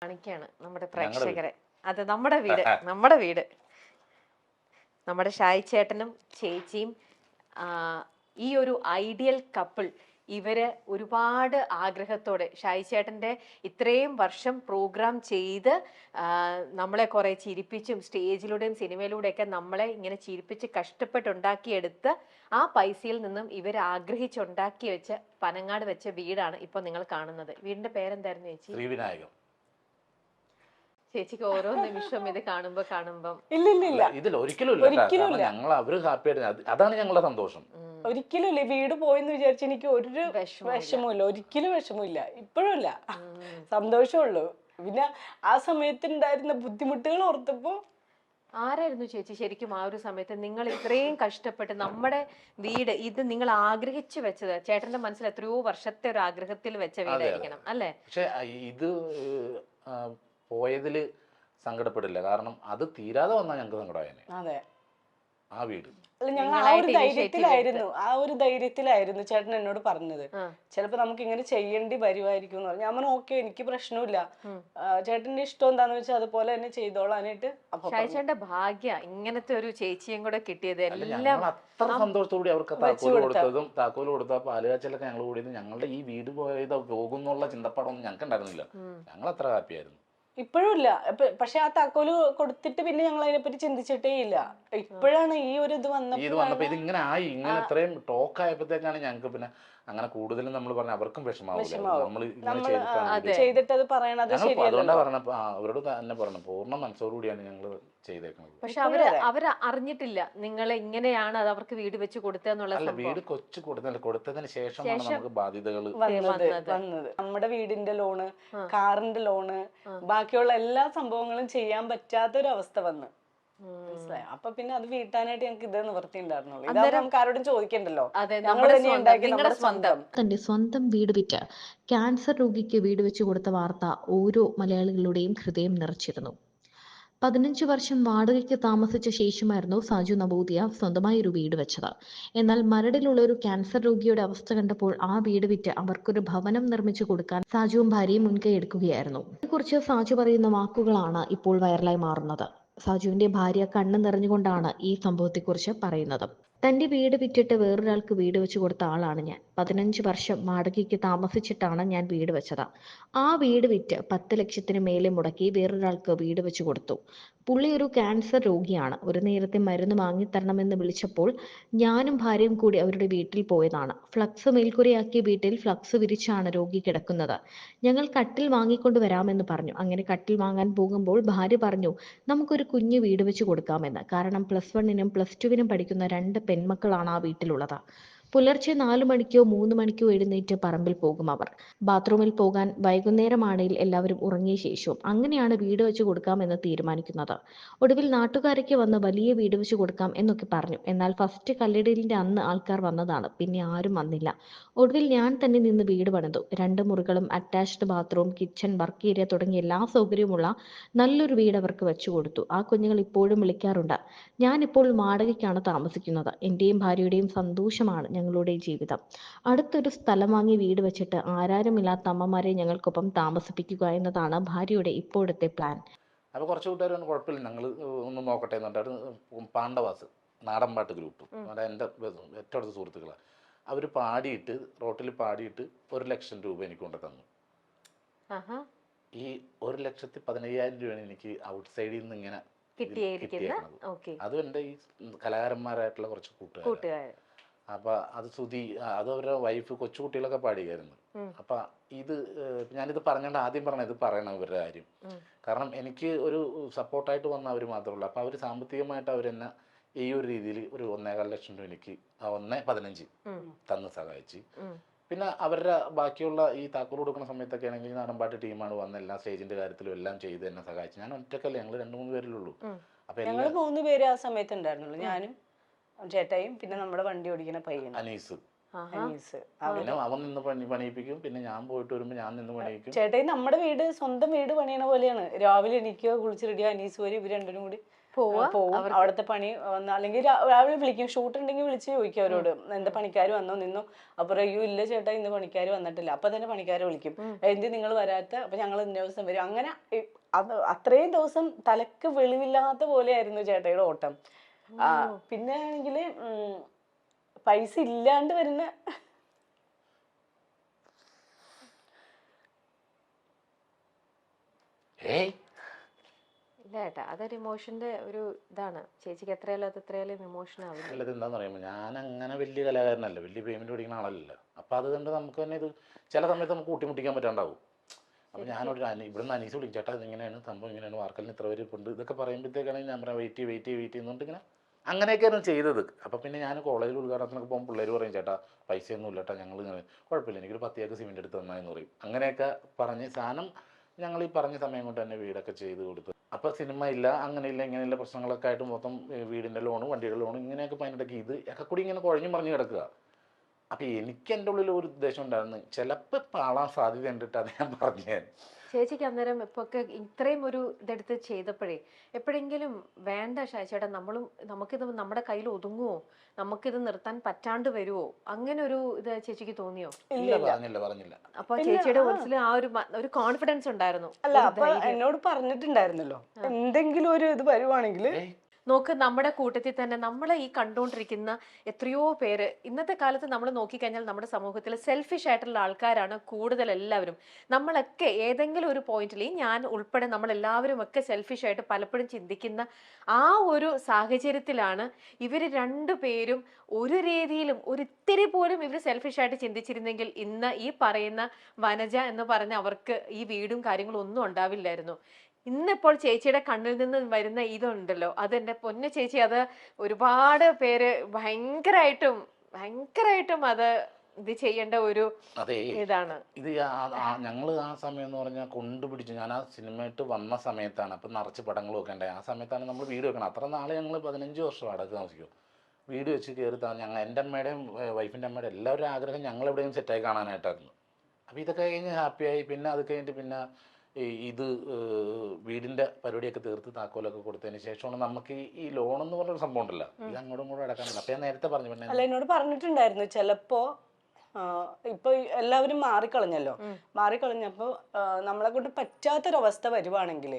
കാണിക്കാണ് നമ്മുടെ പ്രേക്ഷകരെ. അത് നമ്മുടെ വീട്, നമ്മുടെ വീട്, നമ്മുടെ ഷായി ചേട്ടനും ചേച്ചിയും ഈ ഒരു ഐഡിയൽ കപ്പിൾ. ഇവര് ഒരുപാട് ആഗ്രഹത്തോടെ ഷായി ചേട്ടന്റെ ഇത്രയും വർഷം പ്രോഗ്രാം ചെയ്ത് നമ്മളെ കുറെ ചിരിപ്പിച്ചും സ്റ്റേജിലൂടെയും സിനിമയിലൂടെയൊക്കെ നമ്മളെ ഇങ്ങനെ ചിരിപ്പിച്ച് കഷ്ടപ്പെട്ടുണ്ടാക്കിയെടുത്ത് ആ പൈസയിൽ നിന്നും ഇവർ ആഗ്രഹിച്ചുണ്ടാക്കി വെച്ച പനങ്ങാട് വെച്ച വീടാണ് ഇപ്പൊ നിങ്ങൾ കാണുന്നത്. വീടിന്റെ പേരെന്തായിരുന്നു ചേച്ചി? ശ്രീവിനായകം. ചേച്ചിക്ക് ഓരോ നിമിഷം ഇത് കാണുമ്പം ഇല്ല ഇതിൽ ഒരിക്കലും ഞങ്ങൾ അവര് ഹാപ്പി ആയിട്ട്, അതാണ് ഞങ്ങളുടെ സന്തോഷം. ഒരിക്കലും ഇല്ല. വീട് പോയെന്ന് വിചാരിച്ച എനിക്ക് ഒരു വിഷമമില്ല, ഒരിക്കലും വിഷമമില്ല, ഇപ്പോഴും ഇല്ല, സന്തോഷമുള്ളൂ. പിന്നെ ആ സമയത്ത് ഉണ്ടായിരുന്ന ബുദ്ധിമുട്ടുകൾ ഓർത്തപ്പോ. ആരായിരുന്നു ചേച്ചി ശരിക്കും ആ ഒരു സമയത്ത് നിങ്ങൾ ഇത്രയും കഷ്ടപ്പെട്ട് നമ്മുടെ വീട് ഇത് നിങ്ങൾ ആഗ്രഹിച്ചു വെച്ചത്? ചേട്ടന്റെ മനസ്സിൽ എത്രയോ വർഷത്തെ ഒരു ആഗ്രഹത്തിൽ വെച്ച വീടായിരിക്കണം അല്ലേ? പക്ഷെ ഇത് പോയതില് സങ്കടപ്പെടില്ല, കാരണം അത് തീരാതെ വന്നാൽ ഞങ്ങൾക്ക് സങ്കടമായേനെ. അതെ, ആ വീട് ഞങ്ങൾ ആ ഒരു ധൈര്യത്തിലായിരുന്നു ചേട്ടൻ എന്നോട് പറഞ്ഞത്. ചിലപ്പോ നമുക്ക് ഇങ്ങനെ ചെയ്യേണ്ടി വരുമായിരിക്കും എന്ന് പറഞ്ഞു. ഞാൻ പറഞ്ഞു ഓക്കെ, എനിക്ക് പ്രശ്നമില്ല, ചേട്ടന്റെ ഇഷ്ടം എന്താന്ന് വെച്ചാൽ അതുപോലെ തന്നെ ചെയ്തോളാനായിട്ട്. ചേട്ടന്റെ ഭാഗ്യ ഇങ്ങനത്തെ ഒരു ചേച്ചിയും കൂടെ കിട്ടിയത്. എല്ലാം അത്ര സന്തോഷത്തോടെ അവർക്ക് താക്കോല് കൊടുത്ത പാലുകാച്ചലൊക്കെ ഞങ്ങൾ കൂടിയത്. ഞങ്ങളുടെ ഈ വീട് പോയത് പോകുന്നുള്ള ചിന്തപ്പാടൊന്നും ഞങ്ങൾക്ക് ഉണ്ടായിരുന്നില്ല. ഞങ്ങൾ അത്ര ഹാപ്പിയായിരുന്നു. ഇപ്പോഴും ഇല്ല. പക്ഷെ ആ താക്കോല് കൊടുത്തിട്ട് പിന്നെ ഞങ്ങൾ അതിനെപ്പറ്റി ചിന്തിച്ചിട്ടേ ഇല്ല. ഇപ്പോഴാണ് ഈ ഒരു ഇത് വന്നപ്പോ ഇതിങ്ങനെ ആയി, ഇങ്ങനെ ഇത്രയും ടോക്ക് ആയപ്പോഴത്തേക്കാണ് ഞങ്ങൾക്ക് പിന്നെ അങ്ങനെ കൂടുതലും നമ്മൾ പറഞ്ഞ അവർക്കും ചെയ്തിട്ട് അത് പറയണത് അതുകൊണ്ടാ പറഞ്ഞ അവരോട് തന്നെ പറഞ്ഞു, പൂർണ്ണ മനസ്സോടുകൂടിയാണ് ഞങ്ങൾ ചെയ്തേക്കുന്നത്. പക്ഷെ അവര് അറിഞ്ഞിട്ടില്ല നിങ്ങൾ ഇങ്ങനെയാണ് അത് അവർക്ക് വീട് വെച്ച് കൊടുത്തെന്നുള്ള. വീട് കൊച്ചു കൊടുത്തതിന് ശേഷമാണ് നമുക്ക് ബാധ്യതകൾ വന്നത്. നമ്മുടെ വീടിന്റെ ലോണ്, കാറിന്റെ ലോണ്, ബാക്കിയുള്ള എല്ലാ സംഭവങ്ങളും ചെയ്യാൻ പറ്റാത്തൊരു അവസ്ഥ വന്ന്. അപ്പൊ പിന്നെ അത് വീട്ടാനായിട്ട് ഞങ്ങൾക്ക് ഇത് നിവർത്തി ഉണ്ടായിരുന്നുള്ളൂ. ഇതാ നമുക്ക് ആരോടും ചോദിക്കണ്ടല്ലോ, തന്റെ സ്വന്തം വീട് വിറ്റ് ക്യാൻസർ രോഗിക്ക് വീട് വെച്ച് കൊടുത്ത വാർത്ത ഓരോ മലയാളികളുടെയും ഹൃദയം നിറച്ചിരുന്നു. 15 വർഷം വാടകയ്ക്ക് താമസിച്ച ശേഷമായിരുന്നു സാജു നവോദിയ സ്വന്തമായി ഒരു വീട് വെച്ചത്. എന്നാൽ മരടിലുള്ള ഒരു ക്യാൻസർ രോഗിയുടെ അവസ്ഥ കണ്ടപ്പോൾ ആ വീട് വിറ്റ് അവർക്കൊരു ഭവനം നിർമ്മിച്ചു കൊടുക്കാൻ സാജുവും ഭാര്യയും മുൻകൈ എടുക്കുകയായിരുന്നു. ഇതിനെക്കുറിച്ച് സാജു പറയുന്ന വാക്കുകളാണ് ഇപ്പോൾ വൈറലായി മാറുന്നത്. സാജുവിന്റെ ഭാര്യ കണ്ണു നിറഞ്ഞുകൊണ്ടാണ് ഈ സംഭവത്തെക്കുറിച്ച് പറയുന്നത്. തന്റെ വീട് വിറ്റിട്ട് വേറൊരാൾക്ക് വീട് വെച്ച് കൊടുത്ത ആളാണ് ഞാൻ. 15 വർഷം വാടകയ്ക്ക് താമസിച്ചിട്ടാണ് ഞാൻ വീട് വെച്ചത്. ആ വീട് വിറ്റ് 10 ലക്ഷത്തിന് മേലെ മുടക്കി വേറൊരാൾക്ക് വീട് വെച്ച് കൊടുത്തു. പുള്ളി ഒരു ക്യാൻസർ രോഗിയാണ്. ഒരു നേരത്തെ മരുന്ന് വാങ്ങിത്തരണമെന്ന് വിളിച്ചപ്പോൾ ഞാനും ഭാര്യയും കൂടി അവരുടെ വീട്ടിൽ പോയതാണ്. ഫ്ലക്സ് മേൽക്കൂരയാക്കിയ വീട്ടിൽ ഫ്ലക്സ് വിരിച്ചാണ് രോഗി കിടക്കുന്നത്. ഞങ്ങൾ കട്ടിൽ വാങ്ങിക്കൊണ്ട് വരാമെന്ന് പറഞ്ഞു. അങ്ങനെ കട്ടിൽ വാങ്ങാൻ പോകുമ്പോൾ ഭാര്യ പറഞ്ഞു, നമുക്കൊരു കുഞ്ഞു വീട് വെച്ച് കൊടുക്കാമെന്ന്. കാരണം +1-നും +2-നും പഠിക്കുന്ന 2 പെൺമക്കളാണ് ആ വീട്ടിലുള്ളത്. പുലർച്ചെ 4 മണിക്കോ 3 മണിക്കോ എഴുന്നേറ്റ് പറമ്പിൽ പോകും അവർ. ബാത്റൂമിൽ പോകാൻ വൈകുന്നേരമാണെങ്കിൽ എല്ലാവരും ഉറങ്ങിയ ശേഷവും. അങ്ങനെയാണ് വീട് വെച്ച് കൊടുക്കാമെന്ന് തീരുമാനിക്കുന്നത്. ഒടുവിൽ നാട്ടുകാരൊക്കെ വന്ന് വലിയ വീട് വെച്ച് കൊടുക്കാം എന്നൊക്കെ പറഞ്ഞു. എന്നാൽ ഫസ്റ്റ് കല്ലിടലിന്റെ അന്ന് ആൾക്കാർ വന്നതാണ്, പിന്നെ ആരും വന്നില്ല. ഒടുവിൽ ഞാൻ തന്നെ നിന്ന് വീട് പണിതു. 2 മുറികളും attached bathroom, kitchen, work area തുടങ്ങിയ എല്ലാ സൗകര്യമുള്ള നല്ലൊരു വീട് അവർക്ക് വെച്ചു കൊടുത്തു. ആ കുഞ്ഞുങ്ങൾ ഇപ്പോഴും വിളിക്കാറുണ്ട്. ഞാനിപ്പോൾ വാടകയ്ക്കാണ് താമസിക്കുന്നത്. എന്റെയും ഭാര്യയുടെയും സന്തോഷമാണ് ഞങ്ങളുടെ ജീവിതം. അടുത്തൊരു സ്ഥലം വാങ്ങി വീട് വെച്ചിട്ട് ആരാരുമില്ലാത്ത അമ്മമാരെ ഞങ്ങൾക്കൊപ്പം താമസിപ്പിക്കുക എന്നതാണ് ഭാര്യയുടെ ഇപ്പോഴത്തെ പ്ലാൻ. അപ്പോൾ കുറച്ച് കൂട്ടുകാരൊന്നും കുഴപ്പമില്ല, ഞങ്ങൾ ഒന്ന് നോക്കട്ടെ എന്ന് പറഞ്ഞിട്ട് പാണ്ഡവാസ് നാടൻപാട്ട് ഗ്രൂപ്പ്, എൻ്റെ ഏറ്റവും അടുത്ത സുഹൃത്തുക്കളാണ്. അവർ പാടിയിട്ട് റോട്ടിൽ പാടിയിട്ട് 1 ലക്ഷം രൂപ എനിക്ക് കൊണ്ട് തന്നു. ഈ 1,15,000 രൂപയാണ് എനിക്ക് ഔട്ട് സൈഡിൽ നിന്ന് ഇങ്ങനെ കിട്ടിയത്. അതും എൻ്റെ ഈ കലാകാരന്മാരായിട്ടുള്ള കുറച്ച് കൂട്ടുകാർ. അപ്പൊ അത് സുധി, അത് അവരുടെ വൈഫ്, കൊച്ചുകുട്ടികളൊക്കെ പാടിയായിരുന്നു. അപ്പൊ ഇത് ഞാനിത് പറഞ്ഞോണ്ട് ആദ്യം പറഞ്ഞത് പറയണം ഇവരുടെ കാര്യം. കാരണം എനിക്ക് ഒരു സപ്പോർട്ടായിട്ട് വന്ന അവർ മാത്രമല്ല. അപ്പൊ അവർ സാമ്പത്തികമായിട്ട് അവരെന്നെ ഈ ഒരു രീതിയിൽ ഒരു 1,15 ലക്ഷം രൂപ എനിക്ക് 1,15 തന്ന് സഹായിച്ച്. പിന്നെ അവരുടെ ബാക്കിയുള്ള ഈ താക്കോൽ കൊടുക്കുന്ന സമയത്തൊക്കെ ആണെങ്കിൽ നാടൻപാട്ട് ടീമാണ് വന്ന എല്ലാ സ്റ്റേജിന്റെ കാര്യത്തിലും എല്ലാം ചെയ്ത് എന്നെ സഹായിച്ചു. ഞാൻ ഒറ്റക്കല്ലേ, ഞങ്ങൾ 2-3 പേരിലുള്ളൂ. അപ്പൊ ഞങ്ങൾ 3 പേര് ആ സമയത്ത് ഉണ്ടായിരുന്നുള്ളൂ. ഞാനും ചേട്ടായും പിന്നെ നമ്മുടെ വണ്ടി ഓടിക്കുന്ന പയ്യൻ അനീസ്. പിന്നെ അവൻ നിന്ന് പണിയിപ്പിക്കും, പിന്നെ ഞാൻ പോയിട്ട് വരുമ്പോ ഞാൻ നിന്ന് പണിയിക്കും. ചേട്ടായി നമ്മുടെ വീട് സ്വന്തം വീട് പണിയണ പോലെയാണ്. രാവിലെ എണീക്കുക, കുളിച്ച് റെഡിയോ, അനീസ് വരും, ഇവർ രണ്ടും കൂടി പോവും. അവിടുത്തെ പണി വന്ന അല്ലെങ്കിൽ രാവിലെ വിളിക്കും, ഷൂട്ട് ഉണ്ടെങ്കിൽ വിളിച്ച് ചോദിക്കും അവരോട് എന്താ പണിക്കാർ വന്നോ നിന്നോ. അപ്പൊ അയ്യോ ഇല്ല ചേട്ടാ ഇന്ന് പണിക്കാർ വന്നിട്ടില്ല. അപ്പൊ തന്നെ പണിക്കാരെ വിളിക്കും, എന്ത് നിങ്ങൾ വരാത്ത, അപ്പൊ ഞങ്ങൾ ഇന്ന ദിവസം വരും. അങ്ങനെ അത് അത്രയും ദിവസം തലക്ക് വെളിവില്ലാത്ത പോലെയായിരുന്നു ചേട്ടയുടെ ഓട്ടം. പിന്നെ ആണെങ്കില് പൈസ ഇല്ലാണ്ട് വരുന്ന ഇല്ല ഏട്ടാ, അതൊരു ഇമോഷന്റെ ഒരു ഇതാണ്. ചേച്ചിക്ക് എത്രയാലും അത് എത്രയാലും ഇമോഷൻ ആവില്ല. അല്ലത് എന്താന്ന് പറയുമ്പോൾ ഞാൻ അങ്ങനെ വലിയ കലാകാരനല്ല, വലിയ പേയ്മെന്റ് പിടിക്കുന്ന ആളല്ല. അപ്പൊ അത് കണ്ട് നമുക്ക് തന്നെ ഇത് ചില സമയത്ത് നമുക്ക് കൂട്ടിമുട്ടിക്കാൻ പറ്റാണ്ടാവും. അപ്പൊ ഞാനൊരു ഇവിടുന്ന് അനീസ് വിളിക്കും, ചേട്ടാ ഇങ്ങനെയാണ് സംഭവം, ഇങ്ങനെയാണ് വാർക്കലിന് ഇത്ര പേര് ഉണ്ട് ഇതൊക്കെ പറയുമ്പോഴത്തേക്കാണെങ്കിൽ ഞാൻ പറയാം വെയിറ്റ് ചെയ്യുന്നുണ്ട് ഇങ്ങനെ. അങ്ങനെയൊക്കെയാണ് ചെയ്തത്. അപ്പൊ പിന്നെ ഞാൻ കോളേജിൽ ഉദ്ഘാടനത്തിനൊക്കെ പോകുമ്പോൾ പിള്ളേർ പറയും, ചേട്ടാ പൈസയൊന്നും ഇല്ലട്ടാ, ഞങ്ങൾ ഇങ്ങനെ കുഴപ്പമില്ല എനിക്കൊരു 10 ഏക്കർ സിമെന്റ് എടുത്ത് തന്നാന്ന് പറയും. അങ്ങനെയൊക്കെ പറഞ്ഞ് സാധനം ഞങ്ങൾ ഈ പറഞ്ഞ സമയം കൊണ്ട് തന്നെ വീടൊക്കെ ചെയ്ത് കൊടുത്തു. അപ്പോൾ സിനിമ ഇല്ല, അങ്ങനെയില്ല, ഇങ്ങനെയുള്ള പ്രശ്നങ്ങളൊക്കെ ആയിട്ട് മൊത്തം വീടിൻ്റെ ലോണ്, വണ്ടിയുടെ ലോണ്, ഇങ്ങനെയൊക്കെ പതിനെട്ടൊക്കെ ഇത് ഒക്കെ കൂടി ഇങ്ങനെ കുഴഞ്ഞു മറിഞ്ഞ് കിടക്കുക. അപ്പോൾ എനിക്ക് എൻ്റെ ഉള്ളിൽ ഒരു ഉദ്ദേശം ഉണ്ടായിരുന്നു, ചിലപ്പോൾ പാളാൻ സാധ്യത ഉണ്ടിട്ടാണ് ഞാൻ പറഞ്ഞത്. ചേച്ചിക്ക് അന്നേരം ഇപ്പൊ ഒക്കെ ഇത്രയും ഒരു ഇതെടുത്ത് ചെയ്തപ്പോഴേ എപ്പോഴെങ്കിലും വേണ്ട ചേട്ടാ നമുക്കിത് നമ്മുടെ കയ്യിൽ ഒതുങ്ങുമോ, നമുക്കിത് നിർത്താൻ പറ്റാണ്ട് വരുമോ, അങ്ങനെ ഒരു ഇത് ചേച്ചിക്ക് തോന്നിയോ? പറഞ്ഞില്ല. അപ്പൊ ചേച്ചിയുടെ മനസ്സിൽ ആ ഒരു കോൺഫിഡൻസ് ഉണ്ടായിരുന്നു. അല്ല, അപ്പൊ എന്നോട് പറഞ്ഞിട്ടുണ്ടായിരുന്നല്ലോ എന്തെങ്കിലും ഒരു ഇത് വരുവാണെങ്കിൽ. നോക്ക്, നമ്മുടെ കൂട്ടത്തിൽ തന്നെ നമ്മളെ ഈ കണ്ടുകൊണ്ടിരിക്കുന്ന എത്രയോ പേര് ഇന്നത്തെ കാലത്ത് നമ്മൾ നോക്കിക്കഴിഞ്ഞാൽ നമ്മുടെ സമൂഹത്തിൽ സെൽഫിഷ് ആയിട്ടുള്ള ആൾക്കാരാണ് കൂടുതൽ. എല്ലാവരും നമ്മളൊക്കെ ഏതെങ്കിലും ഒരു പോയിന്റിൽ, ഞാൻ ഉൾപ്പെടെ നമ്മളെല്ലാവരും ഒക്കെ സെൽഫിഷ് ആയിട്ട് പലപ്പോഴും ചിന്തിക്കുന്ന ആ ഒരു സാഹചര്യത്തിലാണ് ഇവർ രണ്ടുപേരും ഒരു രീതിയിലും ഒരിത്തിരി പോലും ഇവർ സെൽഫിഷ് ആയിട്ട് ചിന്തിച്ചിരുന്നെങ്കിൽ ഇന്ന് ഈ പറയുന്ന വനജ എന്ന് പറഞ്ഞ അവർക്ക് ഈ വീടും കാര്യങ്ങളും ഒന്നും ഉണ്ടാവില്ലായിരുന്നു. ഇന്നിപ്പോൾ ചേച്ചിയുടെ കണ്ണിൽ നിന്ന് വരുന്ന ഇതുണ്ടല്ലോ, അതെന്റെ പൊന്നു ചേച്ചി, അത് ഒരുപാട് പേര് ഭയങ്കരമായിട്ടും അത് ഇത് ചെയ്യേണ്ട ഒരു ഇതാണ്. ഇത് ഞങ്ങൾ ആ സമയം എന്ന് പറഞ്ഞാൽ കൊണ്ടുപിടിച്ചു. ഞാൻ ആ സിനിമയായിട്ട് വന്ന സമയത്താണ്, അപ്പം നിറച്ച് പടങ്ങൾ വെക്കണ്ടേ. ആ സമയത്താണ് നമ്മൾ വീട് വെക്കണം. അത്ര നാളെ ഞങ്ങൾ 15 വർഷം അടക്ക് താമസിക്കും. വീട് വെച്ച് കയറി ഞങ്ങൾ എൻ്റെ അമ്മയുടെയും വൈഫിൻ്റെ അമ്മയുടെ എല്ലാവരും ആഗ്രഹം ഞങ്ങൾ എവിടെയും സെറ്റായി കാണാനായിട്ടായിരുന്നു. അപ്പോൾ ഇതൊക്കെ കഴിഞ്ഞ് ഹാപ്പിയായി. പിന്നെ അത് കഴിഞ്ഞിട്ട് പിന്നെ ഇത് വീടിൻ്റെ പരിപാടിയൊക്കെ തീർത്ത് താക്കോലൊക്കെ കൊടുത്തതിന് ശേഷമാണ് നമുക്ക് ഈ ലോൺ എന്ന് പറഞ്ഞൊരു സംഭവം ഉണ്ടല്ലോ, ഇത് അങ്ങോട്ടും ഇങ്ങോട്ടും അടക്കാനില്ല. അപ്പം ഞാൻ നേരത്തെ പറഞ്ഞു. പിന്നെ അല്ല, എന്നോട് പറഞ്ഞിട്ടുണ്ടായിരുന്നു ചിലപ്പോ ഇപ്പൊ എല്ലാവരും മാറിക്കളഞ്ഞപ്പോ നമ്മളെ കൊണ്ട് പറ്റാത്തൊരവസ്ഥ വരുവാണെങ്കിൽ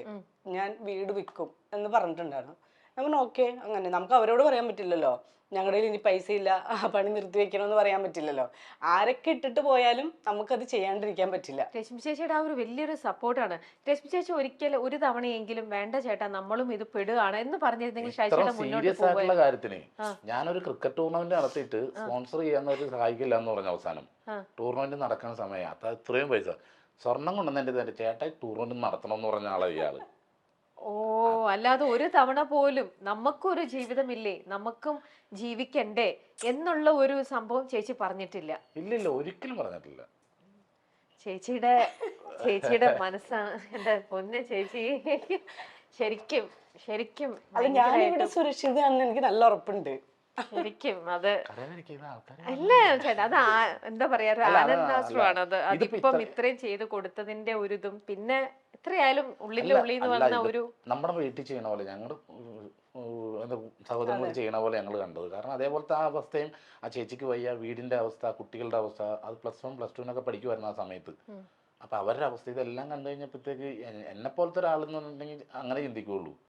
ഞാൻ വീട് വിൽക്കും എന്ന് പറഞ്ഞിട്ടുണ്ടായിരുന്നു. നമ്മൾ ഓക്കെ, അങ്ങനെ നമുക്ക് അവരോട് പറയാൻ പറ്റില്ലല്ലോ ഞങ്ങളുടെ കയ്യിൽ ഇനി പൈസ ഇല്ല, പണി നിർത്തി വെക്കണമെന്ന് പറയാൻ പറ്റില്ലല്ലോ. ആരൊക്കെ ഇട്ടിട്ട് പോയാലും നമുക്കത് ചെയ്യാണ്ടിരിക്കാൻ പറ്റില്ല. രശ്മി ചേച്ചിയുടെ ആ ഒരു വലിയൊരു സപ്പോർട്ടാണ്. രശ്മി ചേച്ചി ഒരിക്കലും ഒരു തവണയെങ്കിലും വേണ്ട ചേട്ടാ നമ്മളും ഇത് പെടുകയാണ് എന്ന് പറഞ്ഞിരുന്നെങ്കിൽ സീരിയസ് ആയിട്ടുള്ള കാര്യത്തിന് ഞാനൊരു ക്രിക്കറ്റ് ടൂർണമെന്റ് നടത്തിയിട്ട് സ്പോൺസർ ചെയ്യാൻ ഒരു സഹായിക്കില്ല എന്ന് പറഞ്ഞ അവസാനം ടൂർണമെന്റ് നടക്കുന്ന സമയം അത് ഇത്രയും പൈസ സ്വർണം കൊണ്ടുവന്നെ ചേട്ടാ ടൂർണമെന്റ് നടത്തണം എന്ന് പറഞ്ഞ ആളെ ഇയാള്. ഓ, അല്ലാതെ ഒരു തവണ പോലും നമുക്കൊരു ജീവിതമില്ലേ, നമുക്കും ജീവിക്കണ്ടേ എന്നുള്ള ഒരു സംഭവം ചേച്ചി പറഞ്ഞിട്ടില്ല? ഇല്ലില്ല, ഒരിക്കലും പറഞ്ഞിട്ടില്ല. ചേച്ചിയുടെ മനസ്സാണ് എന്റെ പൊന്ന് ചേച്ചി. ശരിക്കും അത് ഞാനിവിടെ സുരക്ഷിതമാണെന്ന് എനിക്ക് നല്ല ഉറപ്പുണ്ട്. ശരിക്കും അത് അല്ല ചേട്ടാ, അത് എന്താ പറയാ, ആനന്ദാശ്രമാണ് അത്. അതിപ്പം ഇത്രയും ചെയ്ത് കൊടുത്തതിന്റെ ഒരു ഇതും പിന്നെ എത്രയായാലും ഉള്ളിൽ വന്ന ഒരു നമ്മുടെ വീട്ടിൽ ചെയ്യണ പോലെ ഞങ്ങളുടെ സഹോദരങ്ങൾ ചെയ്യണ പോലെ ഞങ്ങൾ കണ്ടത്. കാരണം അതേപോലത്തെ ആ അവസ്ഥയും ആ ചേച്ചിക്ക് വയ്യ, വീടിന്റെ അവസ്ഥ, കുട്ടികളുടെ അവസ്ഥ, അത് +1 +2 പഠിക്കുമായിരുന്നു ആ സമയത്ത്. അപ്പൊ അവരുടെ അവസ്ഥ ഇതെല്ലാം കണ്ടു കഴിഞ്ഞപ്പോഴത്തേക്ക് എന്നെ പോലത്തെ ഒരാളെന്നുണ്ടെങ്കിൽ അങ്ങനെ ചിന്തിക്കുകയുള്ളൂ.